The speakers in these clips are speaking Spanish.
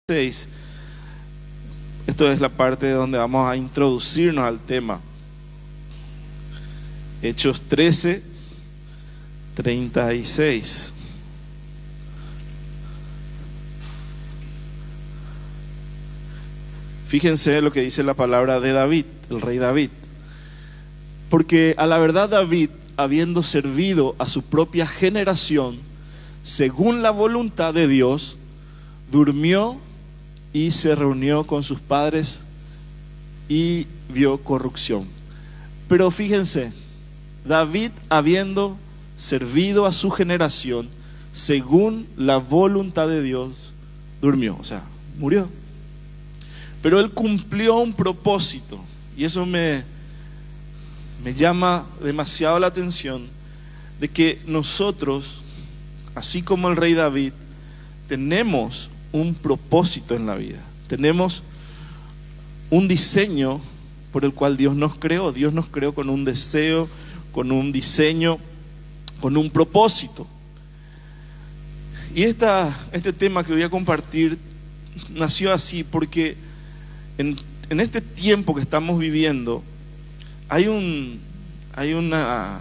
6. Esto es la parte donde vamos a introducirnos al tema. Hechos 13, 36. Fíjense lo que dice la palabra de David, el rey David. Porque a la verdad David, habiendo servido a su propia generación, según la voluntad de Dios, durmió y se reunió con sus padres y vio corrupción. Pero fíjense, David, habiendo servido a su generación, según la voluntad de Dios, durmió, o sea, murió. Pero él cumplió un propósito, y eso me llama demasiado la atención, de que nosotros, así como el rey David, tenemos un propósito en la vida. Tenemos un diseño por el cual Dios nos creó. Dios nos creó con un deseo, con un diseño, con un propósito. Y este tema que voy a compartir nació así porque en este tiempo que estamos viviendo hay una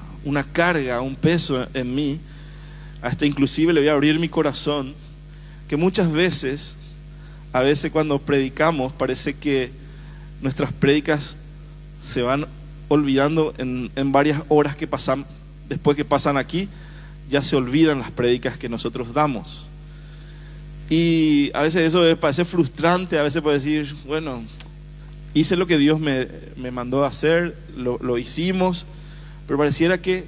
carga, un peso en mí. Hasta inclusive le voy a abrir mi corazón, que muchas veces, cuando predicamos, parece que nuestras prédicas se van olvidando en varias horas que pasan, después que pasan aquí, ya se olvidan las prédicas que nosotros damos. Y a veces eso parece frustrante, a veces puede decir, bueno, hice lo que Dios me mandó a hacer, lo hicimos, pero pareciera que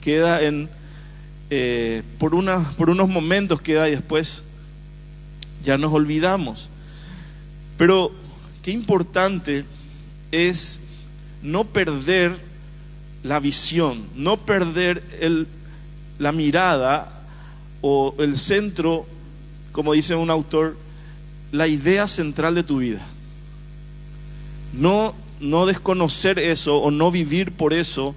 queda por unos momentos queda y después ya nos olvidamos. Pero qué importante es no perder la visión, no perder la mirada o el centro, como dice un autor, la idea central de tu vida. No desconocer eso o no vivir por eso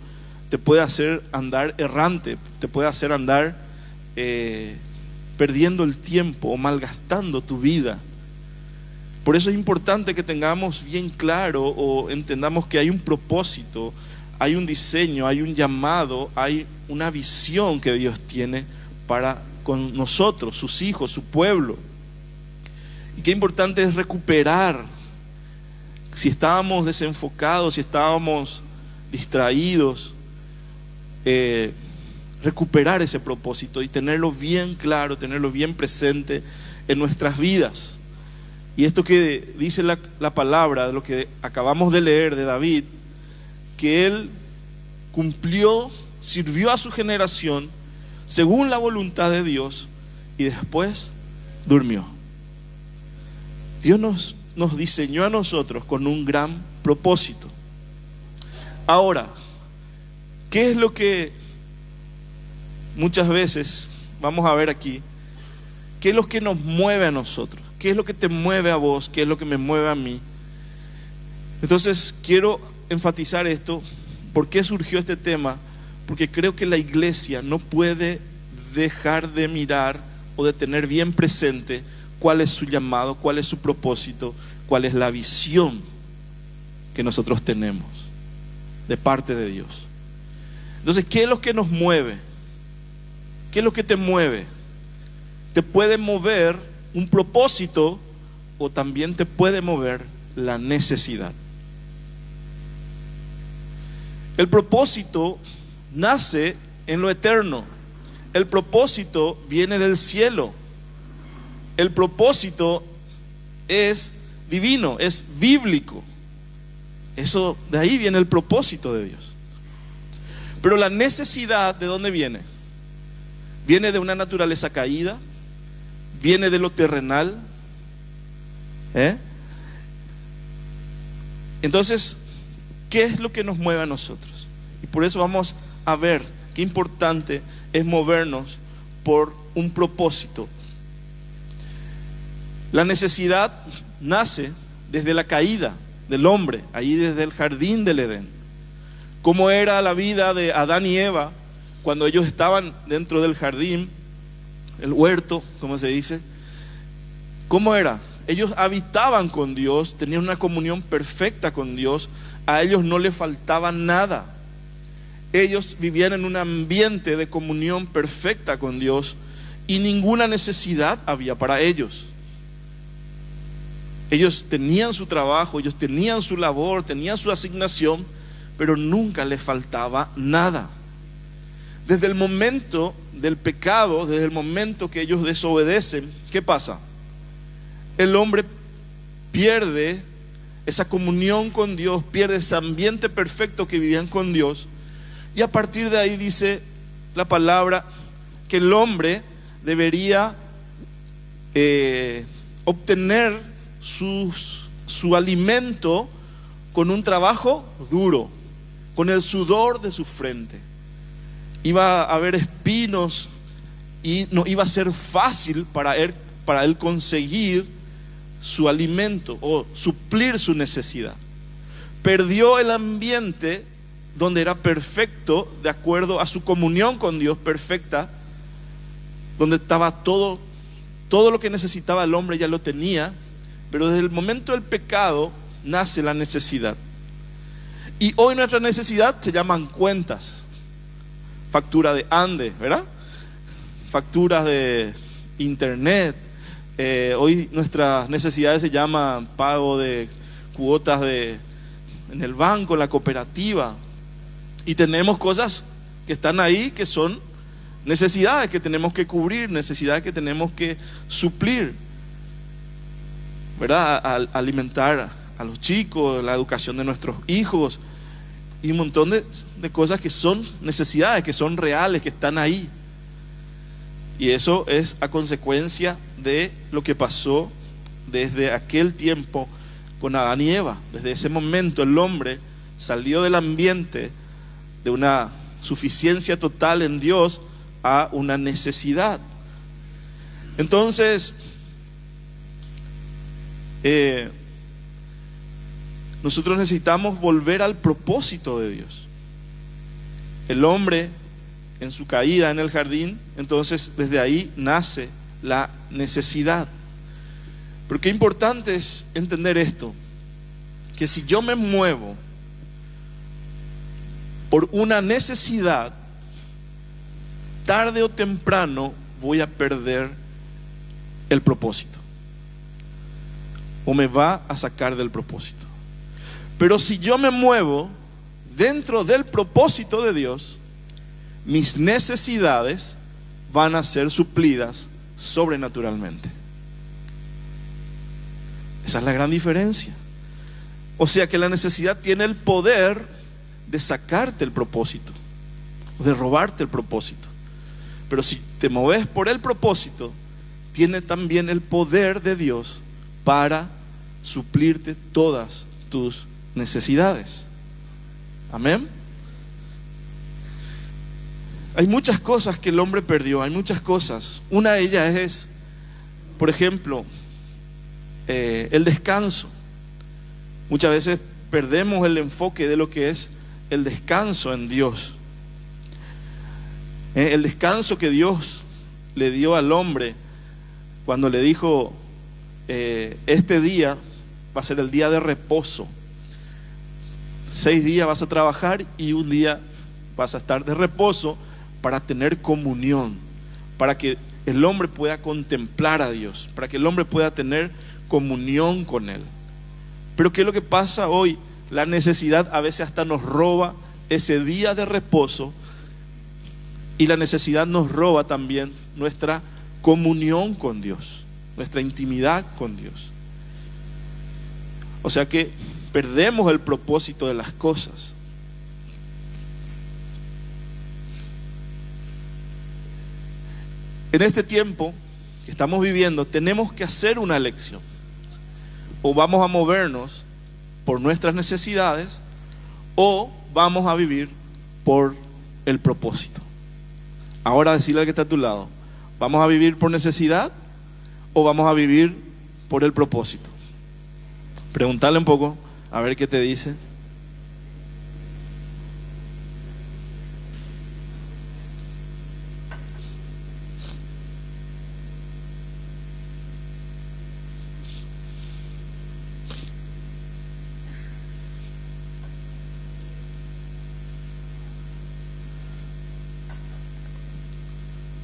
te puede hacer andar errante, te puede hacer andar perdiendo el tiempo o malgastando tu vida. Por eso es importante que tengamos bien claro o entendamos que hay un propósito, hay un diseño, hay un llamado, hay una visión que Dios tiene para con nosotros, sus hijos, su pueblo. Y qué importante es recuperar, si estábamos desenfocados, si estábamos distraídos, recuperar ese propósito y tenerlo bien claro, tenerlo bien presente en nuestras vidas. Y esto que dice la palabra, de lo que acabamos de leer de David, que él cumplió, sirvió a su generación según la voluntad de Dios y después durmió. Dios nos diseñó a nosotros con un gran propósito. Ahora, ¿qué es lo que muchas veces vamos a ver aquí? ¿Qué es lo que nos mueve a nosotros? ¿Qué es lo que te mueve a vos? ¿Qué es lo que me mueve a mí? Entonces quiero enfatizar esto. ¿Por qué surgió este tema? Porque creo que la iglesia no puede dejar de mirar o de tener bien presente cuál es su llamado, cuál es su propósito, cuál es la visión que nosotros tenemos de parte de Dios. Entonces, ¿qué es lo que nos mueve? ¿Qué es lo que te mueve? Te puede mover un propósito o también te puede mover la necesidad. El propósito nace en lo eterno. El propósito viene del cielo. El propósito es divino, es bíblico. Eso, de ahí viene el propósito de Dios. Pero la necesidad, ¿de dónde viene? Viene de una naturaleza caída, viene de lo terrenal. Entonces, ¿qué es lo que nos mueve a nosotros? Y por eso vamos a ver qué importante es movernos por un propósito. La necesidad nace desde la caída del hombre, ahí desde el jardín del Edén. ¿Cómo era la vida de Adán y Eva cuando ellos estaban dentro del jardín, el huerto, como se dice? ¿Cómo era? ellos habitaban con Dios, tenían una comunión perfecta con Dios, a ellos no les faltaba nada. Ellos vivían en un ambiente de comunión perfecta con Dios y ninguna necesidad había para ellos. Ellos tenían su trabajo, ellos tenían su labor, tenían su asignación, pero nunca les faltaba nada. Desde el momento del pecado, desde el momento que ellos desobedecen, ¿qué pasa? El hombre pierde esa comunión con Dios, pierde ese ambiente perfecto que vivían con Dios, y a partir de ahí dice la palabra que el hombre debería obtener su alimento con un trabajo duro, con el sudor de su frente. Iba a haber espinos y no iba a ser fácil para él conseguir su alimento o suplir su necesidad. Perdió el ambiente donde era perfecto, de acuerdo a su comunión con Dios perfecta, donde estaba todo lo que necesitaba el hombre ya lo tenía, pero desde el momento del pecado nace la necesidad. Y hoy nuestra necesidad se llaman cuentas, factura de Ande, ¿verdad? Facturas de internet. Hoy nuestras necesidades se llaman pago de cuotas en el banco, en la cooperativa. Y tenemos cosas que están ahí que son necesidades que tenemos que cubrir, necesidades que tenemos que suplir, ¿verdad? Alimentar a los chicos, la educación de nuestros hijos y un montón de cosas que son necesidades, que son reales, que están ahí. Y eso es a consecuencia de lo que pasó desde aquel tiempo con Adán y Eva. Desde ese momento el hombre salió del ambiente de una suficiencia total en Dios a una necesidad. Entonces, nosotros necesitamos volver al propósito de Dios. El hombre, en su caída en el jardín, entonces desde ahí nace la necesidad. Pero qué importante es entender esto, que si yo me muevo por una necesidad, tarde o temprano voy a perder el propósito, o me va a sacar del propósito. Pero si yo me muevo dentro del propósito de Dios, mis necesidades van a ser suplidas sobrenaturalmente. Esa es la gran diferencia. O sea que la necesidad tiene el poder de sacarte el propósito, de robarte el propósito. Pero si te moves por el propósito, tiene también el poder de Dios para suplirte todas tus necesidades. Amén. Hay muchas cosas que el hombre perdió, hay muchas cosas. Una de ellas es, por ejemplo, el descanso. Muchas veces perdemos el enfoque de lo que es el descanso en Dios. El descanso que Dios le dio al hombre cuando le dijo, este día va a ser el día de reposo. 6 días vas a trabajar y un día vas a estar de reposo para tener comunión, para que el hombre pueda contemplar a Dios, para que el hombre pueda tener comunión con Él. Pero ¿qué es lo que pasa hoy? La necesidad a veces hasta nos roba ese día de reposo, y la necesidad nos roba también nuestra comunión con Dios, nuestra intimidad con Dios. O sea que perdemos el propósito de las cosas. En este tiempo que estamos viviendo, tenemos que hacer una elección. O vamos a movernos por nuestras necesidades, o vamos a vivir por el propósito. Ahora decirle al que está a tu lado, ¿vamos a vivir por necesidad o vamos a vivir por el propósito? Preguntarle un poco, a ver qué te dice.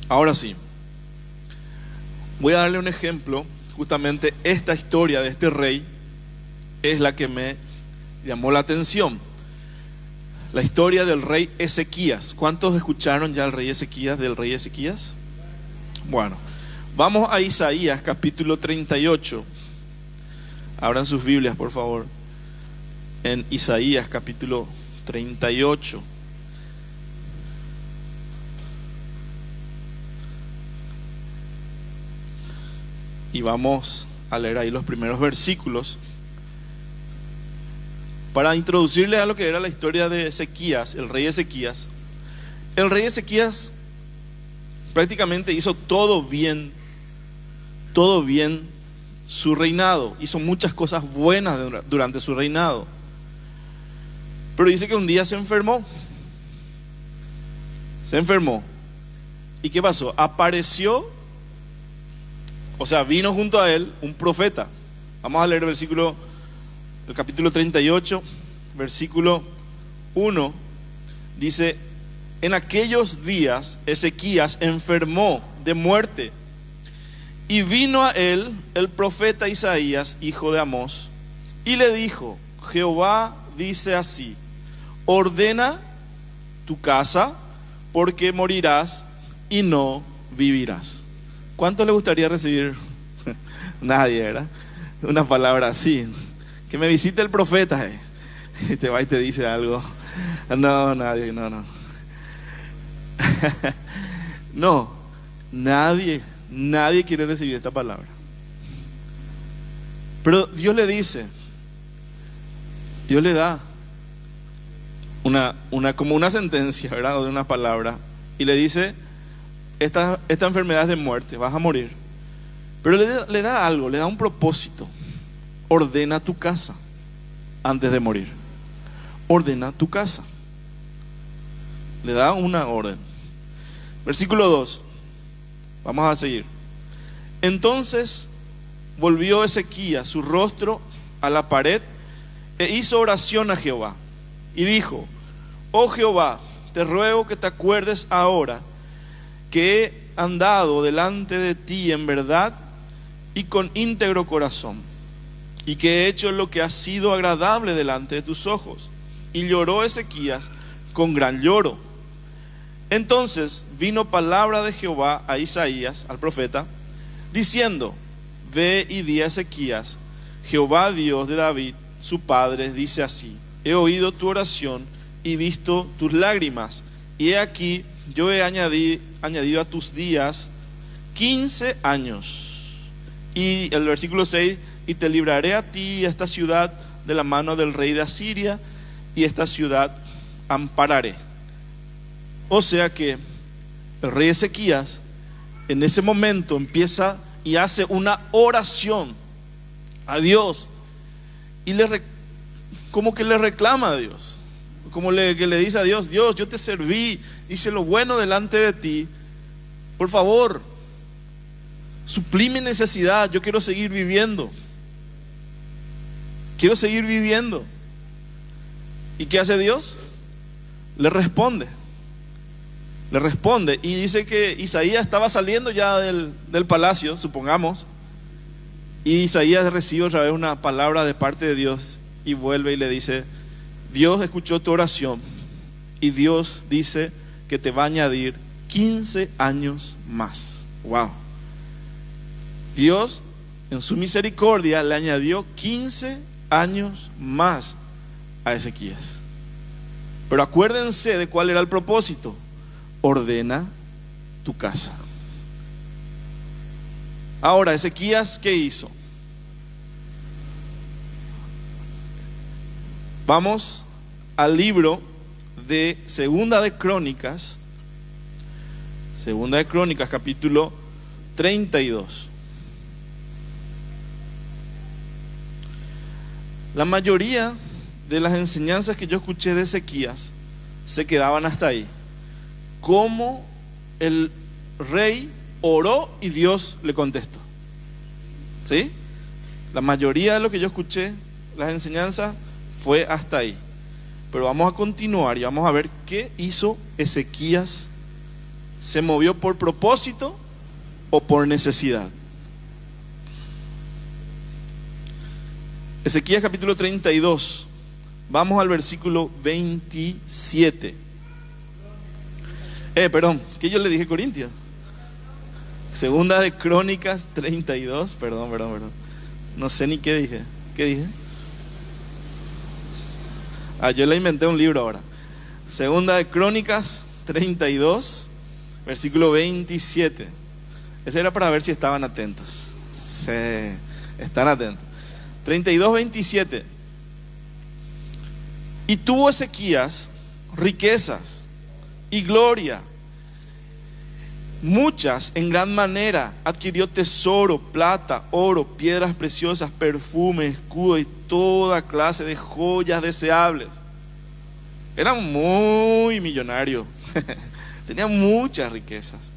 Ahora sí, voy a darle un ejemplo. Justamente esta historia de este rey es la que me llamó la atención. La historia del rey Ezequías. ¿Cuántos escucharon ya al rey Ezequías, del rey Ezequías? Bueno, vamos a Isaías capítulo 38. Abran sus Biblias, por favor. En Isaías capítulo 38. Y vamos a leer ahí los primeros versículos para introducirle a lo que era la historia de Ezequías, el rey Ezequías. El rey Ezequías prácticamente hizo todo bien su reinado. Hizo muchas cosas buenas durante su reinado. Pero dice que un día se enfermó. ¿Y qué pasó? Vino junto a él un profeta. Vamos a leer el capítulo 38, versículo 1. Dice: en aquellos días Ezequías enfermó de muerte, y vino a él el profeta Isaías, hijo de Amós, y le dijo: Jehová dice así: ordena tu casa, porque morirás y no vivirás. ¿Cuánto le gustaría recibir? Nadie, ¿verdad? Una palabra así. Que me visite el profeta, y te va y te dice algo. No, nadie, no. No, nadie quiere recibir esta palabra. Pero Dios le dice, Dios le da como una sentencia, ¿verdad? O de una palabra, y le dice: esta enfermedad es de muerte, vas a morir. Pero le da algo, le da un propósito. Ordena tu casa antes de morir. Ordena tu casa. Le da una orden. Versículo 2. Vamos a seguir. Entonces volvió Ezequías su rostro a la pared e hizo oración a Jehová. Y dijo: oh Jehová, te ruego que te acuerdes ahora que he andado delante de ti en verdad y con íntegro corazón, y que he hecho lo que ha sido agradable delante de tus ojos. Y lloró Ezequías con gran lloro. Entonces vino palabra de Jehová a Isaías, al profeta, diciendo: ve y di a Ezequías: Jehová Dios de David, su padre, dice así: he oído tu oración y visto tus lágrimas, y he aquí, yo he añadido a tus días 15 años. Y el versículo 6: y te libraré a ti y a esta ciudad de la mano del rey de Asiria, y esta ciudad ampararé. O sea que el rey Ezequías en ese momento empieza y hace una oración a Dios, y como que le reclama a Dios, que le dice a Dios: Dios, yo te serví, hice lo bueno delante de ti, por favor, suplí mi necesidad, yo quiero seguir viviendo. ¿Y qué hace Dios? Le responde. Y dice que Isaías estaba saliendo ya del palacio, supongamos, y Isaías recibe otra vez una palabra de parte de Dios, y vuelve y le dice: Dios escuchó tu oración, y Dios dice que te va a añadir 15 años más. Wow. Dios en su misericordia le añadió 15 años más a Ezequías. Pero acuérdense de cuál era el propósito: ordena tu casa. Ahora, Ezequías, ¿qué hizo? Vamos al libro de Segunda de Crónicas, capítulo 32. La mayoría de las enseñanzas que yo escuché de Ezequías se quedaban hasta ahí. Cómo el rey oró y Dios le contestó. ¿Sí? La mayoría de lo que yo escuché, las enseñanzas, fue hasta ahí. Pero vamos a continuar y vamos a ver qué hizo Ezequías ¿Se movió por propósito o por necesidad? Ezequías capítulo 32. Vamos al versículo 27. Perdón, ¿qué yo le dije Corintios? Segunda de Crónicas 32. Perdón. No sé ni qué dije. ¿Qué dije? Yo le inventé un libro ahora. Segunda de Crónicas 32, versículo 27. Ese era para ver si estaban atentos. Sí, están atentos. 32, 27. Y tuvo Ezequías riquezas y gloria, muchas en gran manera. Adquirió tesoro, plata, oro, piedras preciosas, perfume, escudo y toda clase de joyas deseables. Era muy millonario. Tenía muchas riquezas.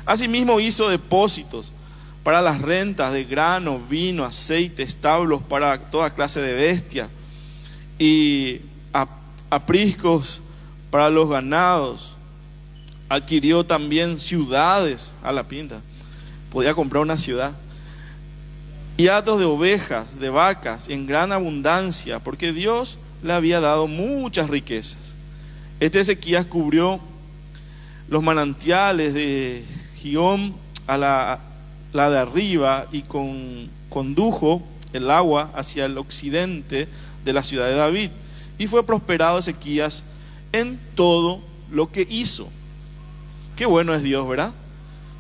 Asimismo hizo depósitos para las rentas de grano, vino, aceite, establos para toda clase de bestia y apriscos para los ganados. Adquirió también ciudades a la pinta. Podía comprar una ciudad. Y hatos de ovejas, de vacas, en gran abundancia, porque Dios le había dado muchas riquezas. Ezequías cubrió los manantiales de Gihón a la de arriba y condujo el agua hacia el occidente de la ciudad de David. Y fue prosperado Ezequías en todo lo que hizo. Qué bueno es Dios, ¿verdad?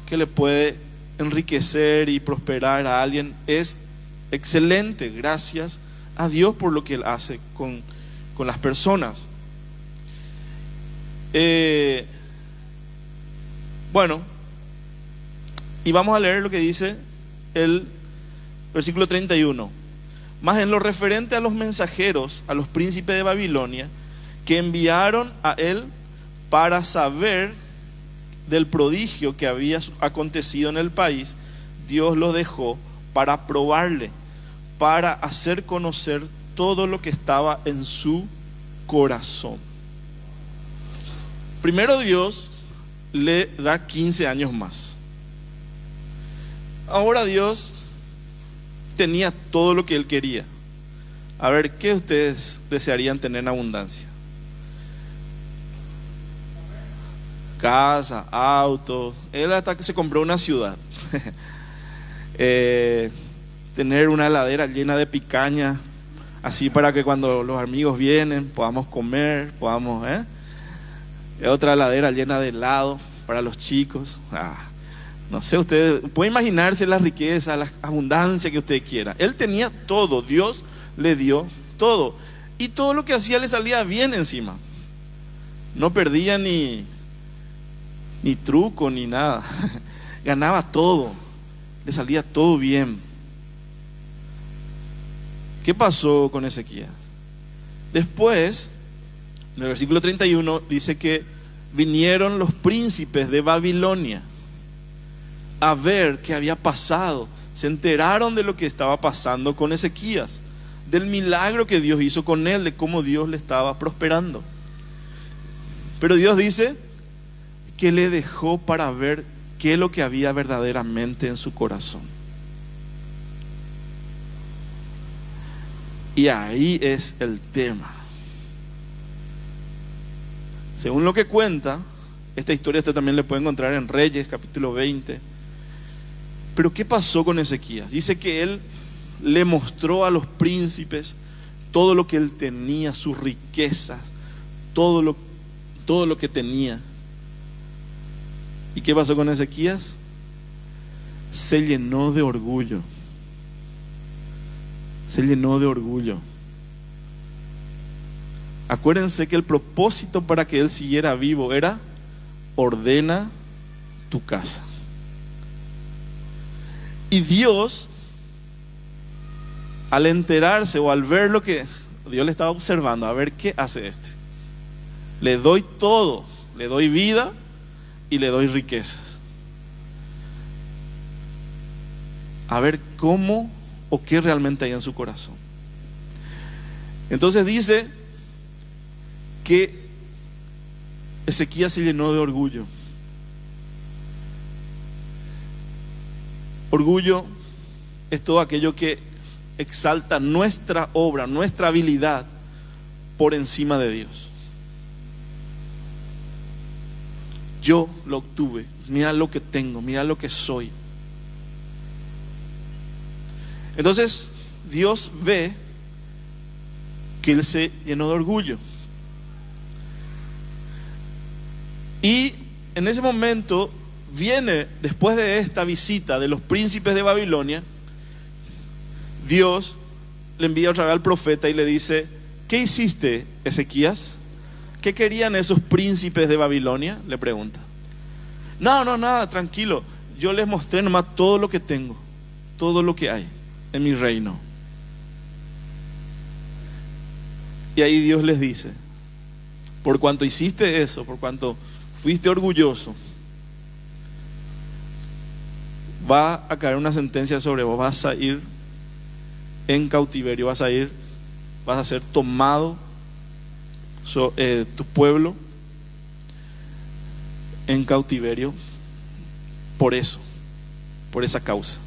Que le puede enriquecer y prosperar a alguien. Es excelente, gracias a Dios por lo que Él hace con las personas. Bueno, y vamos a leer lo que dice el versículo 31. Mas en lo referente a los mensajeros, a los príncipes de Babilonia, que enviaron a él para saber del prodigio que había acontecido en el país, Dios lo dejó para probarle, para hacer conocer todo lo que estaba en su corazón. Primero Dios le da 15 años más. Ahora Dios tenía todo lo que él quería. A ver, ¿qué ustedes desearían tener en abundancia? Casa, autos. Él hasta que se compró una ciudad. Tener una heladera llena de picaña, así para que cuando los amigos vienen podamos comer, podamos, otra heladera llena de helado para los chicos. No sé, usted puede imaginarse la riqueza, la abundancia que usted quiera. Él tenía todo, Dios le dio todo. Y todo lo que hacía le salía bien encima. No perdía ni truco ni nada. Ganaba todo, le salía todo bien. ¿Qué pasó con Ezequías? Después, en el versículo 31 dice que vinieron los príncipes de Babilonia a ver qué había pasado. Se enteraron de lo que estaba pasando con Ezequías, del milagro que Dios hizo con él, de cómo Dios le estaba prosperando. Pero Dios dice que le dejó para ver qué es lo que había verdaderamente en su corazón. Y ahí es el tema. Según lo que cuenta, esta historia usted también le puede encontrar en Reyes, capítulo 20. Pero ¿qué pasó con Ezequías? Dice que él le mostró a los príncipes todo lo que él tenía, sus riquezas, todo lo que tenía. ¿Y qué pasó con Ezequías? Se llenó de orgullo. Se llenó de orgullo. Acuérdense que el propósito para que él siguiera vivo era: ordena tu casa. Y Dios, al enterarse o al ver lo que Dios le estaba observando, a ver qué hace este. Le doy todo, le doy vida y le doy riquezas. A ver cómo o qué realmente hay en su corazón. Entonces dice que Ezequías se llenó de orgullo. Orgullo es todo aquello que exalta nuestra obra, nuestra habilidad por encima de Dios. Yo lo obtuve, mira lo que tengo, mira lo que soy. Entonces Dios ve que él se llenó de orgullo. Y en ese momento viene, después de esta visita de los príncipes de Babilonia, Dios le envía otra vez al profeta y le dice: ¿qué hiciste, Ezequías? ¿Qué querían esos príncipes de Babilonia? Le pregunta. No, nada, tranquilo. Yo les mostré nomás todo lo que tengo, todo lo que hay en mi reino. Y ahí Dios les dice: por cuanto hiciste eso, por cuanto fuiste orgulloso, va a caer una sentencia sobre vos. Vas a ir en cautiverio, vas a ser tomado, tu pueblo en cautiverio por eso, por esa causa.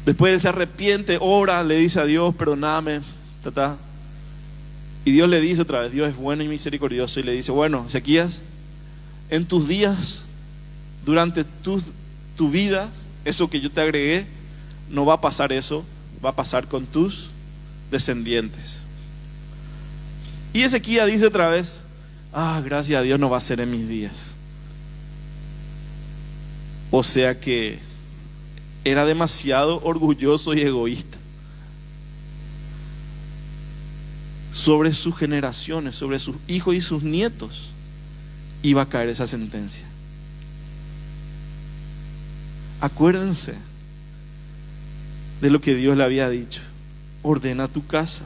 Después él se arrepiente, ora, le dice a Dios: perdóname, y Dios le dice otra vez, Dios es bueno y misericordioso, y le dice: bueno, Ezequías, en tus días, durante tu vida, eso que yo te agregué, no va a pasar eso, va a pasar con tus descendientes. Y Ezequías dice otra vez: gracias a Dios no va a ser en mis días. O sea que era demasiado orgulloso y egoísta. Sobre sus generaciones, sobre sus hijos y sus nietos, iba a caer esa sentencia. Acuérdense de lo que Dios le había dicho: ordena tu casa,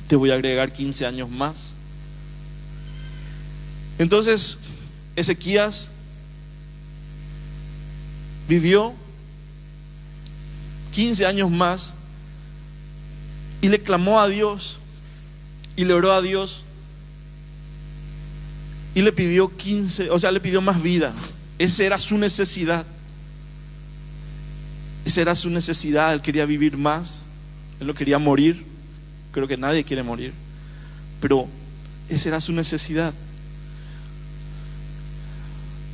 te voy a agregar 15 años más. Entonces Ezequías vivió 15 años más y le clamó a Dios y le oró a Dios y le pidió le pidió más vida. Esa era su necesidad. Esa era su necesidad. Él quería vivir más, él no quería morir. Creo que nadie quiere morir, pero esa era su necesidad.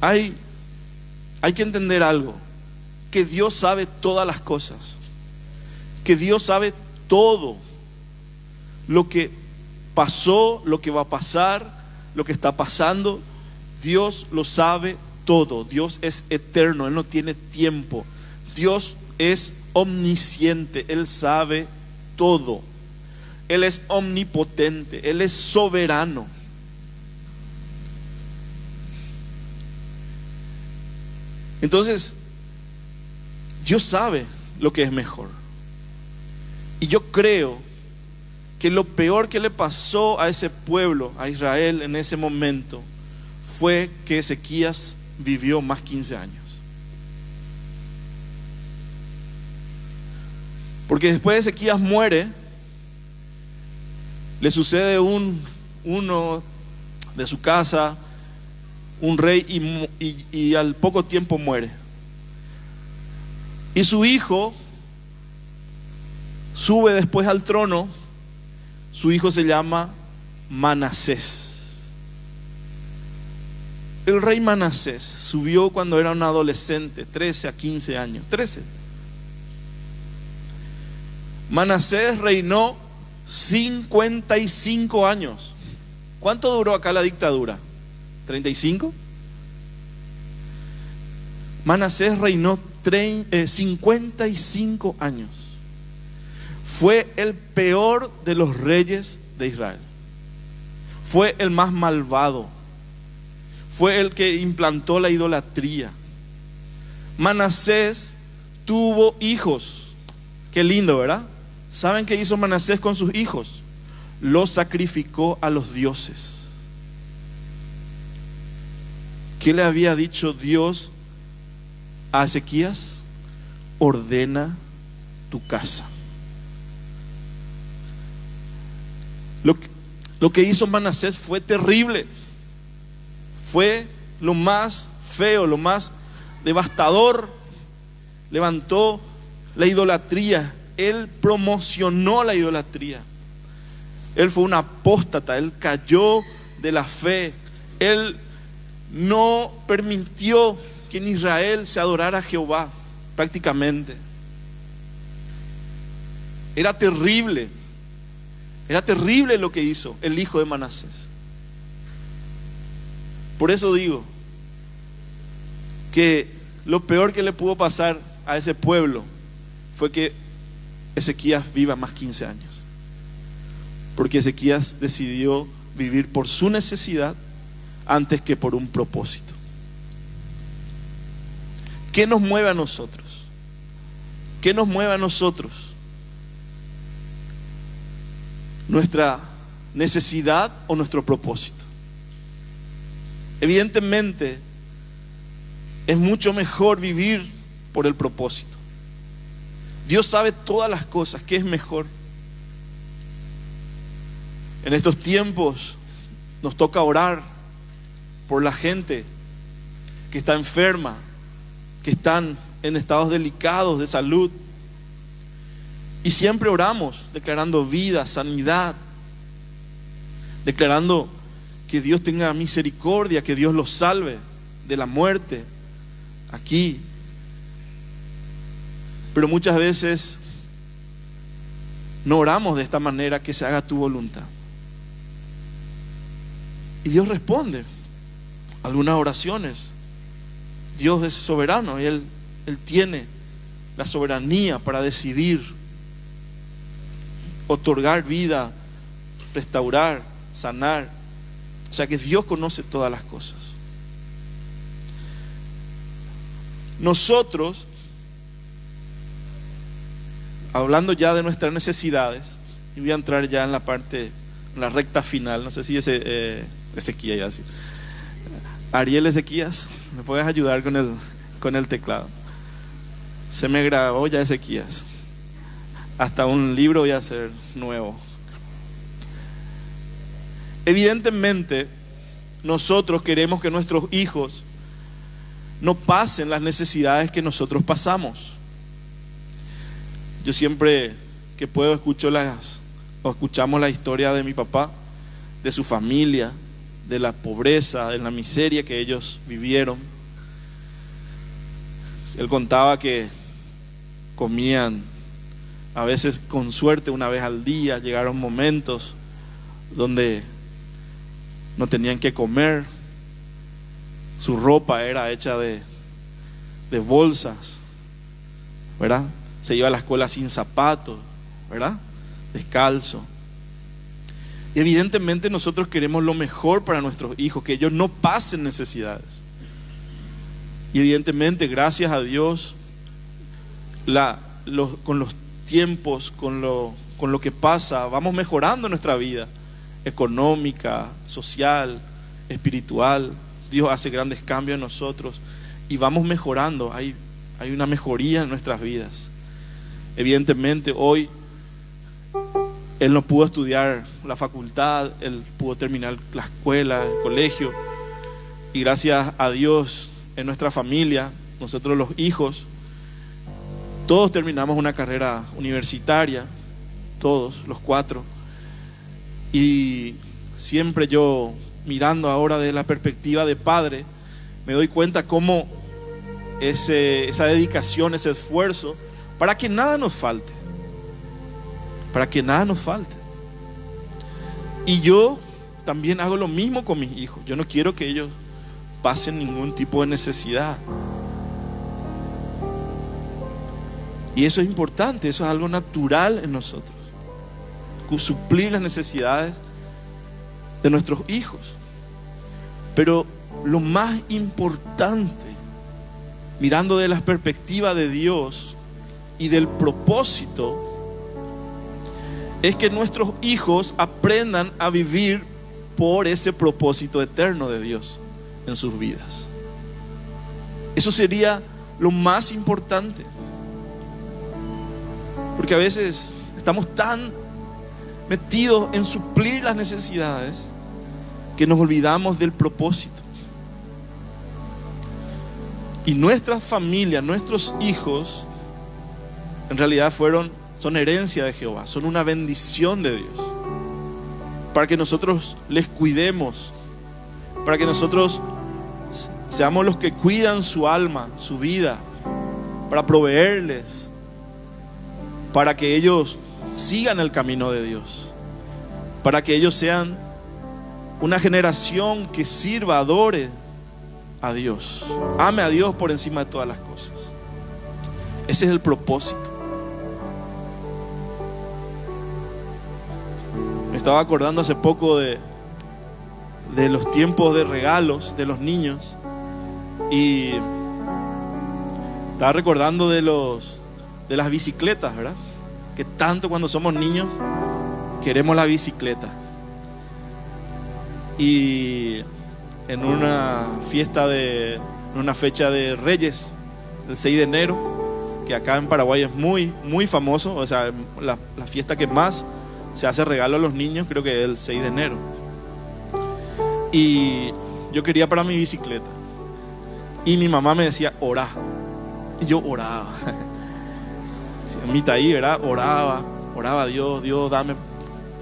Hay que entender algo: que Dios sabe todas las cosas, que Dios sabe todo lo que pasó, lo que va a pasar, lo que está pasando. Dios lo sabe todo. Dios es eterno, Él no tiene tiempo. Dios es omnisciente, Él sabe todo. Él es omnipotente, Él es soberano. Entonces, Dios sabe lo que es mejor. Y yo creo que lo peor que le pasó a ese pueblo, a Israel en ese momento, fue que Ezequías vivió más 15 años. Porque después de Ezequías muere, le sucede uno de su casa, un rey, y al poco tiempo muere. Y su hijo sube después al trono. Su hijo se llama Manasés. El rey Manasés subió cuando era un adolescente, 13 a 15 años, 13. Manasés reinó 55 años. ¿Cuánto duró acá la dictadura? ¿35? Manasés reinó 55 años. Fue el peor de los reyes de Israel. Fue el más malvado. Fue el que implantó la idolatría. Manasés tuvo hijos. Qué lindo, ¿verdad? ¿Saben qué hizo Manasés con sus hijos? Los sacrificó a los dioses. ¿Qué le había dicho Dios a Ezequías? Ordena tu casa. Lo que hizo Manasés fue terrible. Fue lo más feo, lo más devastador levantó la idolatría, Él promocionó la idolatría. Él fue un apóstata, Él cayó de la fe. Él no permitió que en Israel se adorara a Jehová, prácticamente. Era terrible lo que hizo el hijo de Manasés. Por eso digo que lo peor que le pudo pasar a ese pueblo fue que Ezequías viva más 15 años. Porque Ezequías decidió vivir por su necesidad antes que por un propósito. ¿Qué nos mueve a nosotros? ¿Qué nos mueve a nosotros? ¿Nuestra necesidad o nuestro propósito? Evidentemente, es mucho mejor vivir por el propósito. Dios sabe todas las cosas, ¿qué es mejor? En estos tiempos nos toca orar por la gente que está enferma, que están en estados delicados de salud. Y siempre oramos declarando vida, sanidad, declarando que Dios tenga misericordia, que Dios los salve de la muerte aquí. Pero muchas veces no oramos de esta manera, que se haga tu voluntad. Y Dios responde algunas oraciones. Dios es soberano y Él tiene la soberanía para decidir otorgar vida, restaurar, sanar. O sea que Dios conoce todas las cosas. Nosotros, hablando ya de nuestras necesidades, y voy a entrar ya en la parte, en la recta final. No sé si Ezequías ya así. Ariel Ezequías, ¿me puedes ayudar con el teclado? Se me grabó ya Ezequías. Hasta un libro voy a hacer nuevo. Evidentemente, nosotros queremos que nuestros hijos no pasen las necesidades que nosotros pasamos. Yo siempre que puedo escuchamos la historia de mi papá, de su familia, de la pobreza, de la miseria que ellos vivieron. Él contaba que comían a veces con suerte una vez al día. Llegaron momentos donde no tenían que comer. Su ropa era hecha de bolsas, ¿verdad? Se iba a la escuela sin zapatos, ¿verdad? Descalzo. Y evidentemente nosotros queremos lo mejor para nuestros hijos, que ellos no pasen necesidades. Y evidentemente, gracias a Dios, con los tiempos, con lo que pasa, vamos mejorando nuestra vida económica, social, espiritual. Dios hace grandes cambios en nosotros y vamos mejorando. Hay una mejoría en nuestras vidas. Evidentemente, hoy él no pudo estudiar la facultad, él pudo terminar la escuela, el colegio, y gracias a Dios, en nuestra familia, nosotros los hijos, todos terminamos una carrera universitaria, todos, los 4, y siempre yo, mirando ahora desde la perspectiva de padre, me doy cuenta cómo esa dedicación, ese esfuerzo, para que nada nos falte. Para que nada nos falte. Y yo también hago lo mismo con mis hijos. Yo no quiero que ellos pasen ningún tipo de necesidad. Y eso es importante, eso es algo natural en nosotros. Suplir las necesidades de nuestros hijos. Pero lo más importante, mirando de la perspectiva de Dios y del propósito, es que nuestros hijos aprendan a vivir por ese propósito eterno de Dios en sus vidas. Eso sería lo más importante. Porque a veces estamos tan metidos en suplir las necesidades que nos olvidamos del propósito. Y nuestras familias, nuestros hijos, en realidad son herencia de Jehová, son una bendición de Dios. Para que nosotros les cuidemos, para que nosotros seamos los que cuidan su alma, su vida, para proveerles, para que ellos sigan el camino de Dios, para que ellos sean una generación que sirva, adore a Dios, ame a Dios por encima de todas las cosas. Ese es el propósito. Me estaba acordando hace poco de los tiempos de regalos de los niños, y estaba recordando de las bicicletas, ¿verdad? Que tanto cuando somos niños queremos la bicicleta. Y en una fecha de Reyes, el 6 de enero, que acá en Paraguay es muy, muy famoso, o sea, la fiesta que más se hace regalo a los niños, creo que es el 6 de enero. Y yo quería para mi bicicleta. Y mi mamá me decía, orá. Y yo oraba. En mi taí, ¿verdad? Oraba a Dios, dame,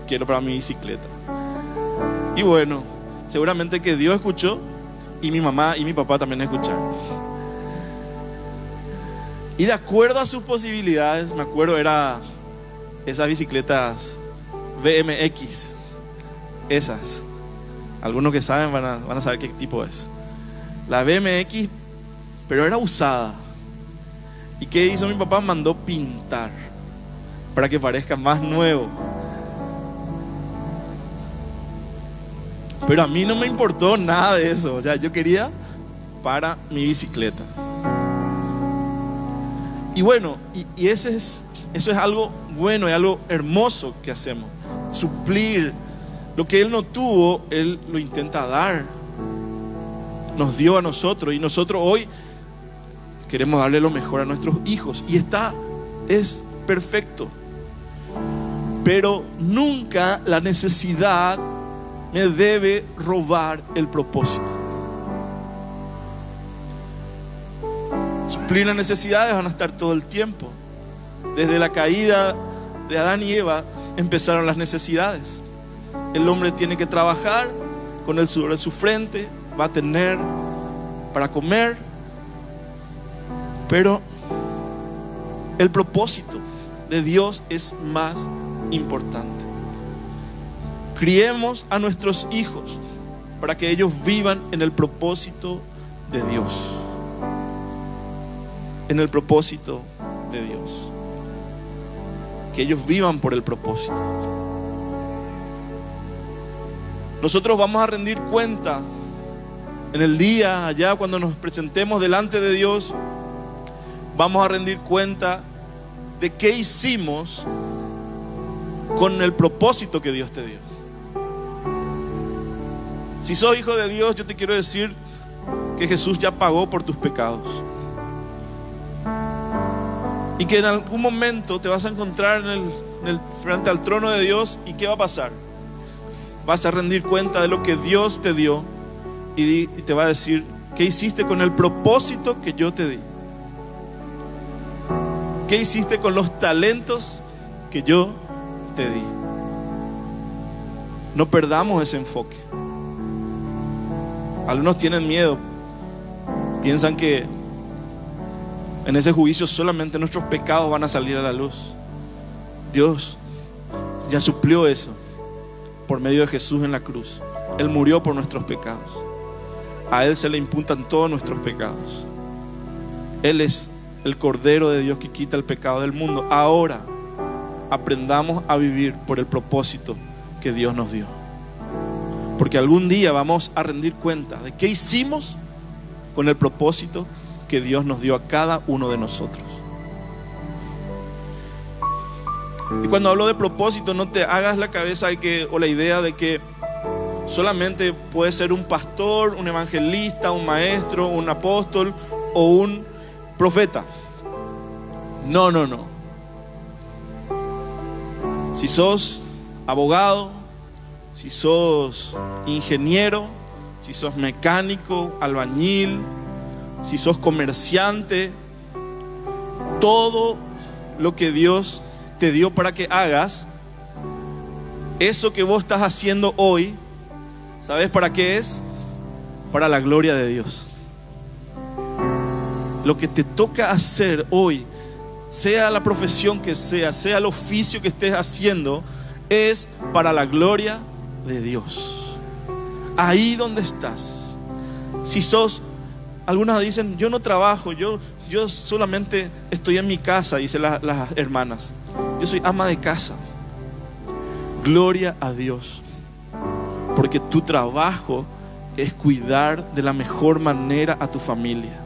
quiero para mi bicicleta. Y bueno, seguramente que Dios escuchó, y mi mamá y mi papá también escucharon. Y de acuerdo a sus posibilidades, me acuerdo, era esas bicicletas BMX, esas. Algunos que saben van a saber qué tipo es. La BMX, pero era usada. ¿Y qué hizo mi papá? Mandó pintar para que parezca más nuevo. Pero a mí no me importó nada de eso. O sea, yo quería para mi bicicleta. Y bueno, y eso es algo bueno y algo hermoso que hacemos. Suplir lo que Él no tuvo, Él lo intenta dar. Nos dio a nosotros, y nosotros hoy queremos darle lo mejor a nuestros hijos. Y es perfecto. Pero nunca la necesidad me debe robar el propósito. Suplir las necesidades van a estar todo el tiempo. Desde la caída de Adán y Eva empezaron las necesidades. El hombre tiene que trabajar con el sudor de su frente, va a tener para comer, pero el propósito de Dios es más importante. Criemos a nuestros hijos para que ellos vivan en el propósito de Dios. En el propósito de Dios. Que ellos vivan por el propósito. Nosotros vamos a rendir cuenta en el día allá cuando nos presentemos delante de Dios. Vamos a rendir cuenta de qué hicimos con el propósito que Dios te dio. Si sos hijo de Dios, yo te quiero decir que Jesús ya pagó por tus pecados. Y que en algún momento te vas a encontrar frente al trono de Dios. ¿Y qué va a pasar? Vas a rendir cuenta de lo que Dios te dio y te va a decir, ¿qué hiciste con el propósito que yo te di? ¿Qué hiciste con los talentos que yo te di? No perdamos ese enfoque. Algunos tienen miedo, piensan que en ese juicio solamente nuestros pecados van a salir a la luz. Dios ya suplió eso por medio de Jesús en la cruz. Él murió por nuestros pecados. A Él se le imputan todos nuestros pecados. Él es el Cordero de Dios que quita el pecado del mundo. Ahora aprendamos a vivir por el propósito que Dios nos dio. Porque algún día vamos a rendir cuenta de qué hicimos con el propósito que Dios nos dio a cada uno de nosotros. Y cuando hablo de propósito, no te hagas la cabeza o la idea de que solamente puedes ser un pastor, un evangelista, un maestro, un apóstol o un profeta. No. Si sos abogado, si sos ingeniero, si sos mecánico, albañil, si sos comerciante, todo lo que Dios te dio para que hagas, eso que vos estás haciendo hoy, ¿sabes para qué es? Para la gloria de Dios. Lo que te toca hacer hoy, sea la profesión que sea el oficio que estés haciendo, es para la gloria de Dios. Ahí donde estás. Si sos, algunas dicen, yo no trabajo, yo solamente estoy en mi casa, dicen las hermanas. Yo soy ama de casa. Gloria a Dios, porque tu trabajo es cuidar de la mejor manera a tu familia.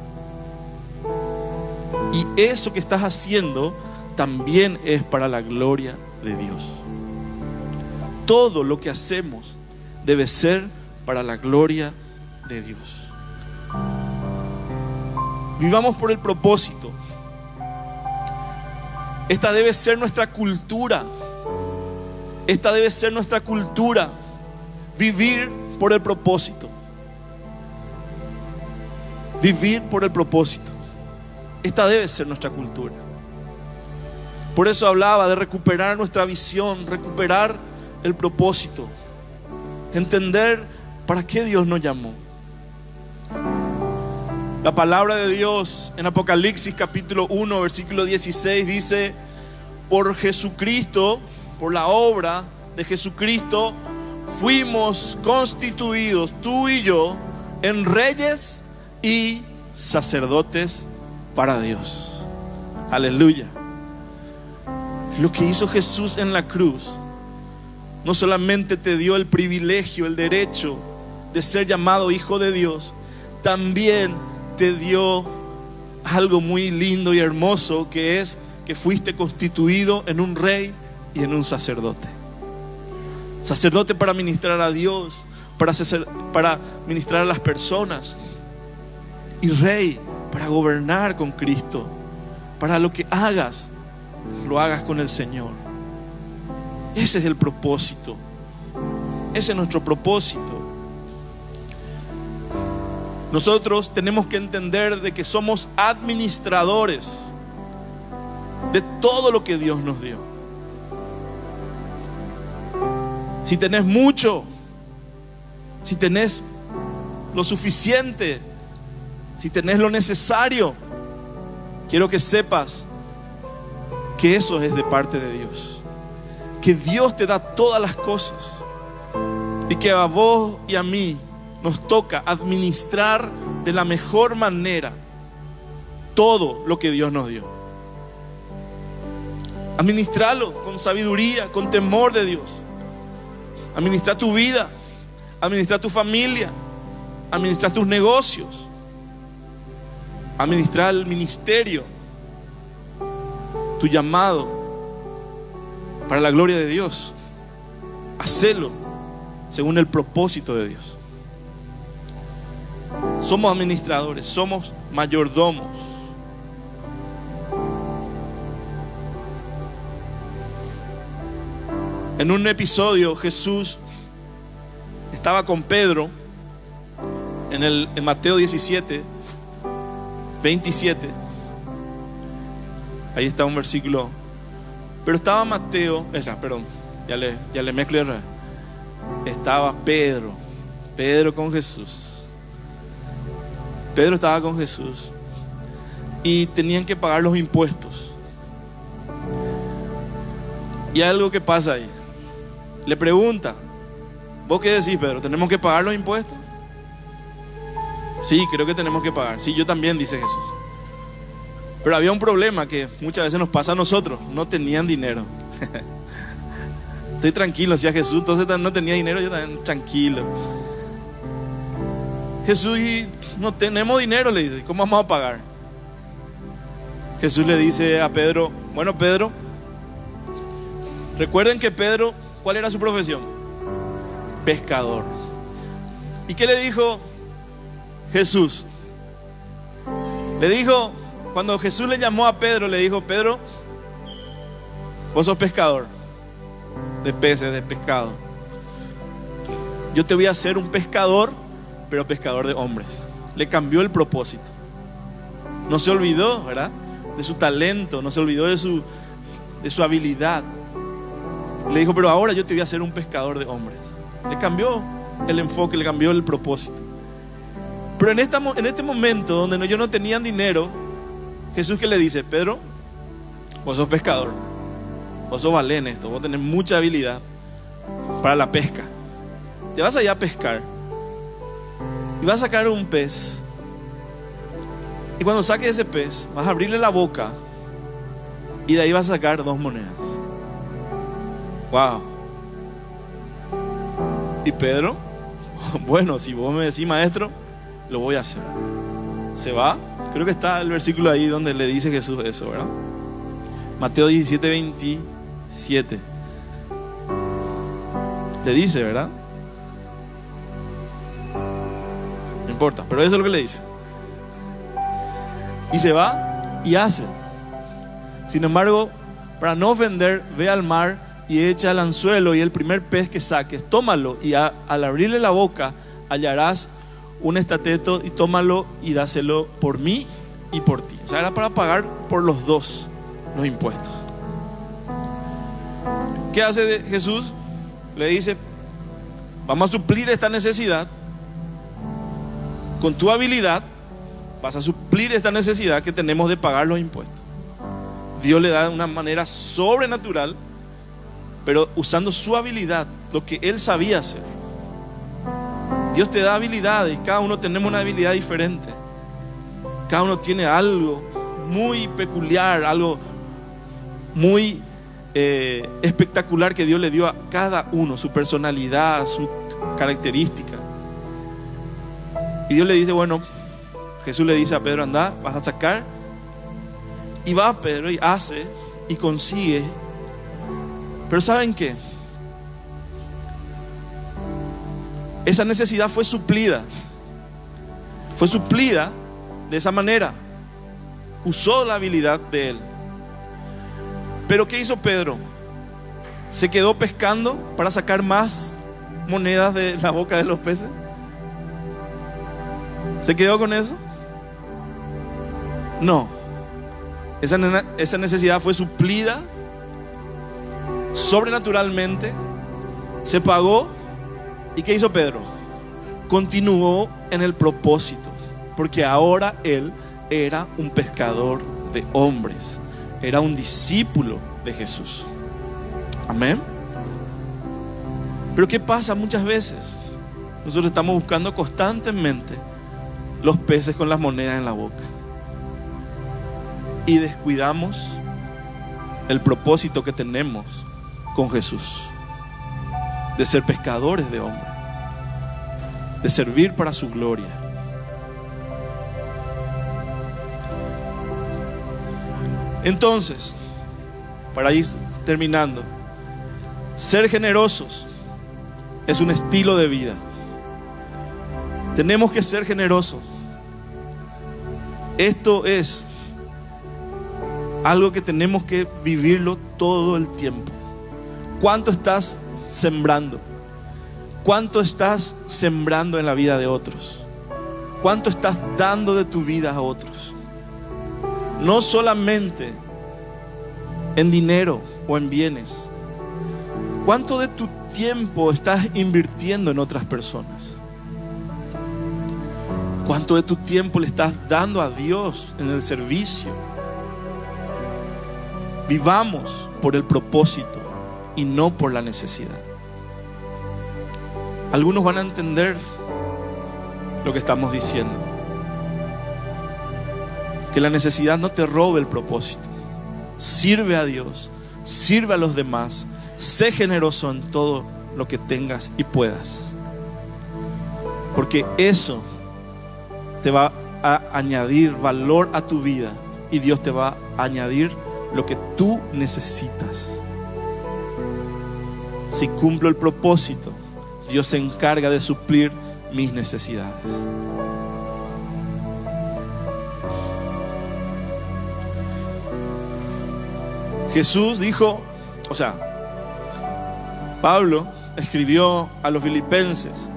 Y eso que estás haciendo también es para la gloria de Dios. Todo lo que hacemos debe ser para la gloria de Dios. Vivamos por el propósito. Esta debe ser nuestra cultura. Esta debe ser nuestra cultura. Vivir por el propósito. Vivir por el propósito. Esta debe ser nuestra cultura. Por eso hablaba de recuperar nuestra visión, recuperar el propósito, entender para qué Dios nos llamó. La palabra de Dios en Apocalipsis capítulo 1 versículo 16 dice: por Jesucristo, por la obra de Jesucristo, fuimos constituidos, tú y yo, en reyes y sacerdotes para Dios. Aleluya. Lo que hizo Jesús en la cruz no solamente te dio el privilegio, el derecho de ser llamado hijo de Dios, también te dio algo muy lindo y hermoso, que es que fuiste constituido en un rey y en un sacerdote. Sacerdote para ministrar a Dios, para ministrar a las personas, y rey para gobernar con Cristo. Para lo que hagas, lo hagas con el Señor. Ese es el propósito. Ese es nuestro propósito. Nosotros tenemos que entender de que somos administradores de todo lo que Dios nos dio. Si tenés mucho, si tenés lo suficiente, si tenés lo necesario, quiero que sepas que eso es de parte de Dios. Que Dios te da todas las cosas, y que a vos y a mí nos toca administrar de la mejor manera todo lo que Dios nos dio. Administrarlo con sabiduría, con temor de Dios. Administrar tu vida, administrar tu familia, administrar tus negocios, administrar el ministerio, tu llamado para la gloria de Dios. Hacelo según el propósito de Dios. Somos administradores, somos mayordomos. En un episodio Jesús estaba con Pedro en Mateo 17, 27. Ahí está un versículo. Pero estaba ya le mezclo. Estaba Pedro con Jesús. Pedro estaba con Jesús y tenían que pagar los impuestos. Y hay algo que pasa ahí. Le pregunta: ¿vos qué decís, Pedro? ¿Tenemos que pagar los impuestos? Sí, creo que tenemos que pagar. Sí, yo también, dice Jesús. Pero había un problema que muchas veces nos pasa a nosotros: no tenían dinero. Estoy tranquilo, decía Jesús. Entonces no tenía dinero, yo también tranquilo. Jesús: y no tenemos dinero, le dice, ¿cómo vamos a pagar? Jesús le dice a Pedro: bueno, Pedro, recuerden que Pedro, ¿cuál era su profesión? Pescador. ¿Y qué le dijo Jesús? Le dijo, cuando Jesús le llamó a Pedro, le dijo: Pedro, vos sos pescador de peces, de pescado. Yo te voy a hacer un pescador, pero pescador de hombres. Le cambió el propósito. No se olvidó, ¿verdad?, de su talento, no se olvidó de su habilidad. Le dijo, pero ahora yo te voy a hacer un pescador de hombres. Le cambió el enfoque, le cambió el propósito. Pero en este momento donde ellos no tenían dinero, Jesús, ¿qué le dice? Pedro, vos sos pescador, vos sos valé en esto, vos tenés mucha habilidad para la pesca. Te vas allá a pescar y vas a sacar un pez. Y cuando saques ese pez, vas a abrirle la boca y de ahí vas a sacar 2 monedas. Wow. Y Pedro, bueno, si vos me decís, maestro, lo voy a hacer. Se va. Creo que está el versículo ahí donde le dice Jesús eso, ¿verdad? Mateo 17, 27. Le dice, ¿verdad? No importa, pero eso es lo que le dice. Y se va y hace. Sin embargo, para no ofender, ve al mar y echa el anzuelo, y el primer pez que saques, tómalo, y al abrirle la boca hallarás un estateto, y tómalo y dáselo por mí y por ti. O sea, era para pagar por los dos los impuestos. ¿Qué hace Jesús? Le dice, vamos a suplir esta necesidad. Con tu habilidad vas a suplir esta necesidad que tenemos de pagar los impuestos. Dios le da de una manera sobrenatural, pero usando su habilidad, lo que Él sabía hacer. Dios te da habilidades, cada uno tenemos una habilidad diferente. Cada uno tiene algo muy peculiar, algo muy espectacular que Dios le dio a cada uno, su personalidad, su característica. Y Dios le dice, bueno, Jesús le dice a Pedro, anda, vas a sacar. Y va Pedro y hace y consigue. Pero ¿saben qué? Esa necesidad fue suplida. Fue suplida de esa manera. Usó la habilidad de él. Pero ¿qué hizo Pedro? ¿Se quedó pescando para sacar más monedas de la boca de los peces? ¿Se quedó con eso? No. Esa necesidad fue suplida sobrenaturalmente. Se pagó. ¿Y qué hizo Pedro? Continuó en el propósito, porque ahora él era un pescador de hombres, era un discípulo de Jesús. Amén. Pero ¿qué pasa muchas veces? Nosotros estamos buscando constantemente los peces con las monedas en la boca y descuidamos el propósito que tenemos con Jesús, de ser pescadores de hombres, de servir para su gloria. Entonces, para ir terminando, ser generosos es un estilo de vida. Tenemos que ser generosos. Esto es algo que tenemos que vivirlo todo el tiempo. ¿Cuánto estás sembrando? ¿Cuánto estás sembrando en la vida de otros? ¿Cuánto estás dando de tu vida a otros? No solamente en dinero o en bienes. ¿Cuánto de tu tiempo estás invirtiendo en otras personas? ¿Cuánto de tu tiempo le estás dando a Dios en el servicio? Vivamos por el propósito y no por la necesidad. Algunos van a entender lo que estamos diciendo. Que la necesidad no te robe el propósito. Sirve a Dios, sirve a los demás, sé generoso en todo lo que tengas y puedas. Porque eso te va a añadir valor a tu vida y Dios te va a añadir lo que tú necesitas. Si cumplo el propósito, Dios se encarga de suplir mis necesidades. Jesús dijo, Pablo escribió a los filipenses: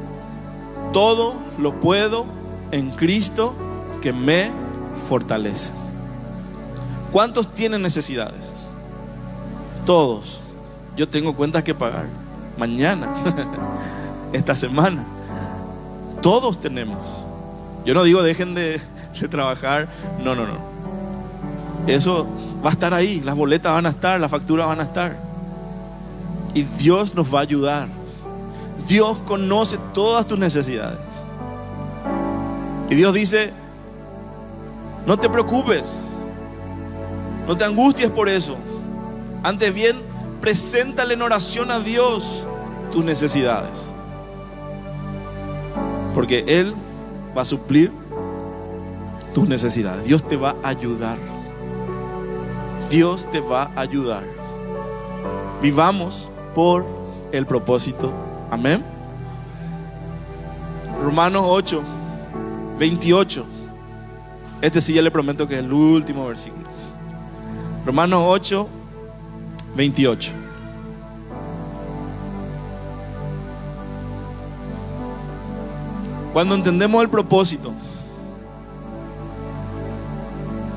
todo lo puedo en Cristo que me fortalece. ¿Cuántos tienen necesidades? Todos. Yo tengo cuentas que pagar mañana, esta semana. Todos tenemos. Yo no digo dejen de trabajar. No. Eso va a estar ahí. Las boletas van a estar, las facturas van a estar. Y Dios nos va a ayudar. Dios conoce todas tus necesidades. Y Dios dice, no te preocupes, no te angusties por eso. Antes bien, preséntale en oración a Dios tus necesidades. Porque Él va a suplir tus necesidades. Dios te va a ayudar. Dios te va a ayudar. Vivamos por el propósito. Amén. Romanos 8, 28. Este sí ya le prometo que es el último versículo. Romanos 8, 28. Cuando entendemos el propósito,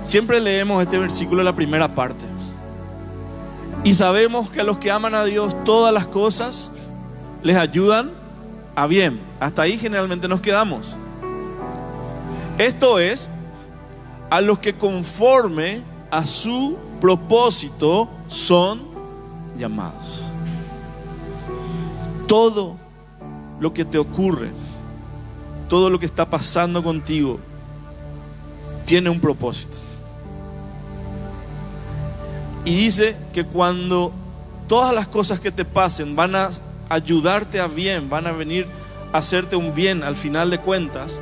siempre leemos este versículo en la primera parte. Y sabemos que a los que aman a Dios todas las cosas les ayudan a bien. Hasta ahí generalmente nos quedamos. Esto es, a los que conforme a su propósito son llamados. Todo lo que te ocurre, todo lo que está pasando contigo, tiene un propósito. Y dice que cuando todas las cosas que te pasen van a ayudarte a bien, van a venir a hacerte un bien al final de cuentas,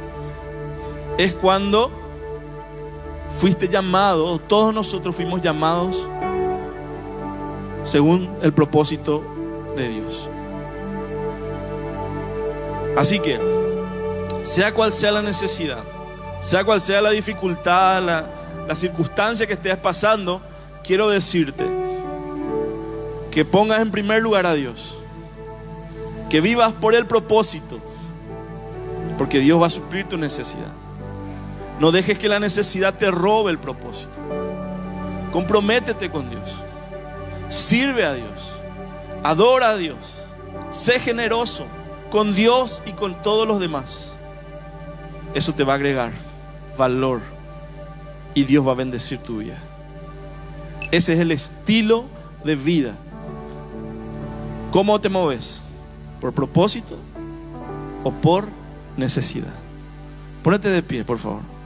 es cuando fuiste llamado, todos nosotros fuimos llamados según el propósito de Dios. Así que, sea cual sea la necesidad, sea cual sea la dificultad, la circunstancia que estés pasando, quiero decirte que pongas en primer lugar a Dios, que vivas por el propósito, porque Dios va a suplir tu necesidad. No dejes que la necesidad te robe el propósito. Comprométete con Dios, sirve a Dios, adora a Dios, sé generoso con Dios y con todos los demás. Eso te va a agregar valor y Dios va a bendecir tu vida. Ese es el estilo de vida. ¿Cómo te mueves? ¿Por propósito o por necesidad? Ponete de pie, por favor.